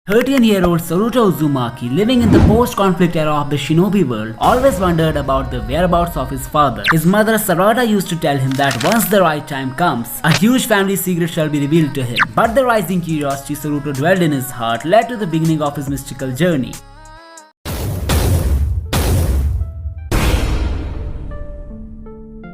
13-year-old Soruto Uzumaki, living in the post-conflict era of the shinobi world, always wondered about the whereabouts of his father. His mother Sarada used to tell him that once the right time comes, a huge family secret shall be revealed to him. But the rising curiosity Soruto dwelled in his heart led to the beginning of his mystical journey.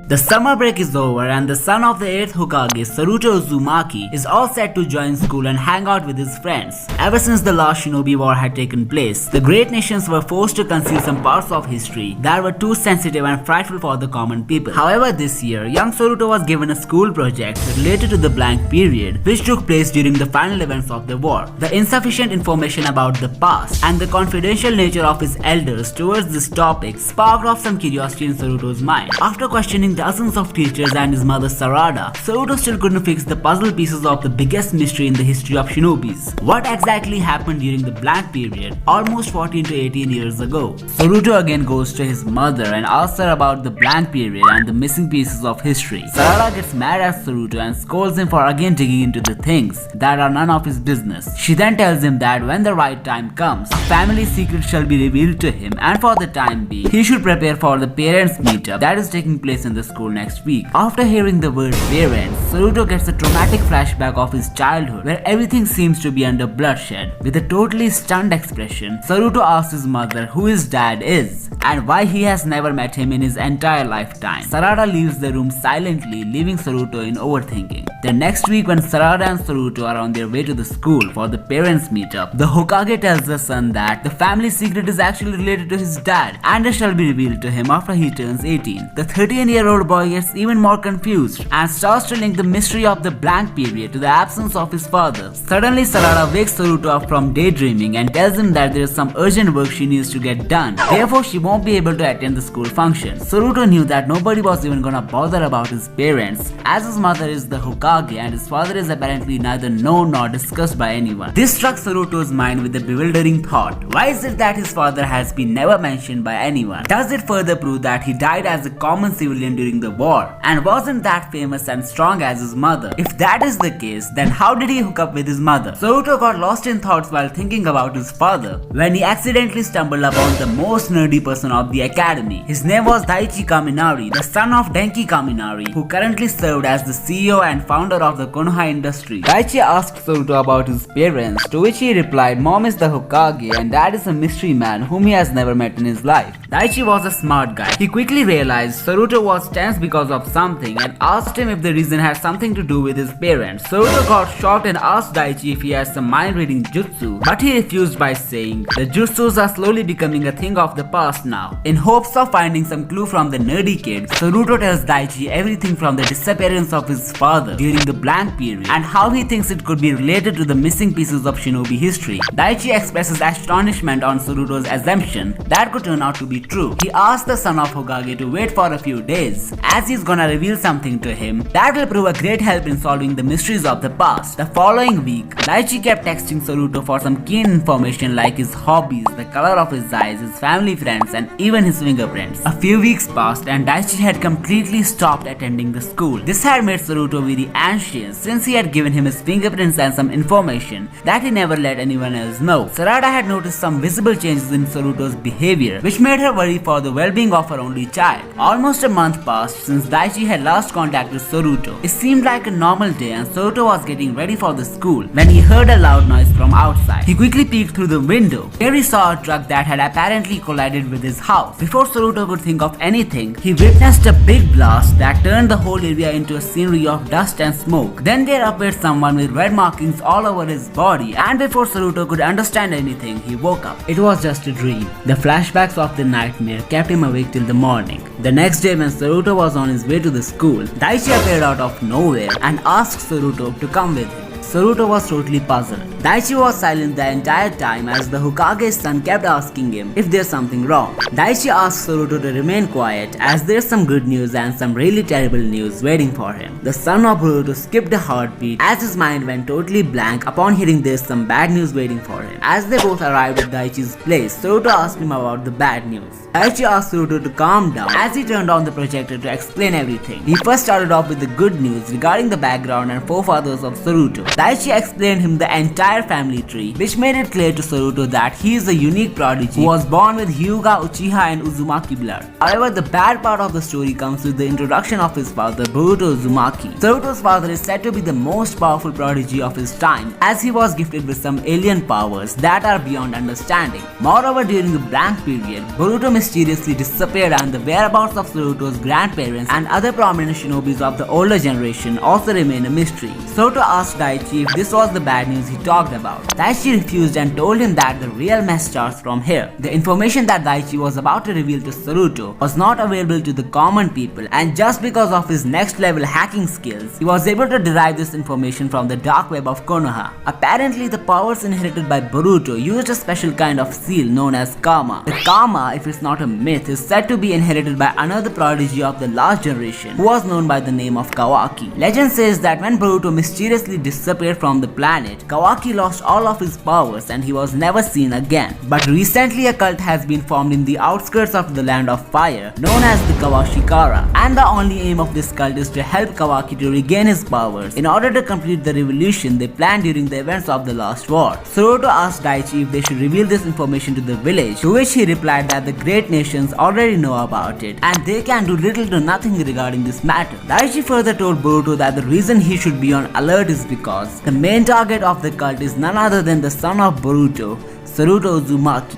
The summer break is over and the son of the 8th Hokage, Soruto Uzumaki, is all set to join school and hang out with his friends. Ever since the last shinobi war had taken place, the great nations were forced to conceal some parts of history that were too sensitive and frightful for the common people. However, this year, young Soruto was given a school project related to the blank period, which took place during the final events of the war. The insufficient information about the past and the confidential nature of his elders towards this topic sparked off some curiosity in Soruto's mind. After questioning dozens of teachers and his mother Sarada, Soruto still couldn't fix the puzzle pieces of the biggest mystery in the history of shinobis. What exactly happened during the blank period, almost 14 to 18 years ago? Soruto again goes to his mother and asks her about the blank period and the missing pieces of history. Sarada gets mad at Soruto and scolds him for again digging into the things that are none of his business. She then tells him that when the right time comes, a family secret shall be revealed to him, and for the time being, he should prepare for the parents' meetup that is taking place in the school next week. After hearing the word parents, Soruto gets a traumatic flashback of his childhood where everything seems to be under bloodshed. With a totally stunned expression, Soruto asks his mother who his dad is and why he has never met him in his entire lifetime. Sarada leaves the room silently, leaving Soruto in overthinking. The next week, when Sarada and Soruto are on their way to the school for the parents meetup, the Hokage tells the son that the family secret is actually related to his dad and it shall be revealed to him after he turns 18. The 13-year-old boy gets even more confused and starts to link the mystery of the blank period to the absence of his father. Suddenly, Sarada wakes Soruto up from daydreaming and tells him that there is some urgent work she needs to get done. Therefore, she won't be able to attend the school function. Soruto knew that nobody was even gonna bother about his parents, as his mother is the Hokage and his father is apparently neither known nor discussed by anyone. This struck Soruto's mind with a bewildering thought. Why is it that his father has been never mentioned by anyone? Does it further prove that he died as a common civilian during the war and wasn't that famous and strong as his mother? If that is the case, then how did he hook up with his mother? Soruto got lost in thoughts while thinking about his father when he accidentally stumbled upon the most nerdy person of the academy. His name was Daichi Kaminari, the son of Denki Kaminari, who currently served as the CEO and founder of the Konoha industry. Daichi asked Soruto about his parents, to which he replied, "Mom is the Hokage and dad is a mystery man whom he has never met in his life." Daichi was a smart guy. He quickly realized Soruto was tense because of something and asked him if the reason had something to do with his parents. Soruto got shocked and asked Daichi if he has some mind-reading jutsu, but he refused by saying the jutsus are slowly becoming a thing of the past now. In hopes of finding some clue from the nerdy kid, Soruto tells Daichi everything from the disappearance of his father during the blank period and how he thinks it could be related to the missing pieces of shinobi history. Daichi expresses astonishment on Soruto's assumption that could turn out to be true. He asks the son of Hokage to wait for a few days, as he's gonna reveal something to him that will prove a great help in solving the mysteries of the past. The following week, Daichi kept texting Soruto for some keen information like his hobbies, the color of his eyes, his family friends, and even his fingerprints. A few weeks passed and Daichi had completely stopped attending the school. This had made Soruto very anxious since he had given him his fingerprints and some information that he never let anyone else know. Sarada had noticed some visible changes in Soruto's behavior, which made her worry for the well-being of her only child. Almost a month passed since Daichi had last contacted Soruto. It seemed like a normal day and Soruto was getting ready for the school when he heard a loud noise from outside. He quickly peeked through the window. Here he saw a truck that had apparently collided with his house. Before Soruto could think of anything, he witnessed a big blast that turned the whole area into a scenery of dust and smoke. Then there appeared someone with red markings all over his body, and before Soruto could understand anything, he woke up. It was just a dream. The flashbacks of the nightmare kept him awake till the morning. The next day, when Soruto was on his way to the school, Daichi appeared out of nowhere and asked Soruto to come with him. Soruto was totally puzzled. Daichi was silent the entire time as the Hokage's son kept asking him if there's something wrong. Daichi asked Soruto to remain quiet as there's some good news and some really terrible news waiting for him. The son of Boruto skipped a heartbeat as his mind went totally blank upon hearing there's some bad news waiting for him. As they both arrived at Daichi's place, Soruto asked him about the bad news. Daichi asked Soruto to calm down as he turned on the projector to explain everything. He first started off with the good news regarding the background and forefathers of Soruto. Daichi explained him the entire family tree, which made it clear to Saruto that he is a unique prodigy who was born with Hyuga, Uchiha and Uzumaki blood. However, the bad part of the story comes with the introduction of his father, Boruto Uzumaki. Saruto's father is said to be the most powerful prodigy of his time, as he was gifted with some alien powers that are beyond understanding. Moreover, during the blank period, Boruto mysteriously disappeared, and the whereabouts of Saruto's grandparents and other prominent shinobis of the older generation also remain a mystery. Saruto asked Daichi if this was the bad news he talked about. Daichi refused and told him that the real mess starts from here. The information that Daichi was about to reveal to Saruto was not available to the common people, and just because of his next level hacking skills, he was able to derive this information from the dark web of Konoha. Apparently, the powers inherited by Boruto used a special kind of seal known as Karma. The Karma, if it's not a myth, is said to be inherited by another prodigy of the last generation who was known by the name of Kawaki. Legend says that when Boruto mysteriously disappeared from the planet, Kawaki lost all of his powers and he was never seen again. But recently a cult has been formed in the outskirts of the Land of Fire known as the Kawashikara, and the only aim of this cult is to help Kawaki to regain his powers in order to complete the revolution they planned during the events of the last war. Saruto asked Daichi if they should reveal this information to the village, to which he replied that the great nations already know about it and they can do little to nothing regarding this matter. Daichi further told Boruto that the reason he should be on alert is because the main target of the cult is none other than the son of Boruto, Soruto Uzumaki.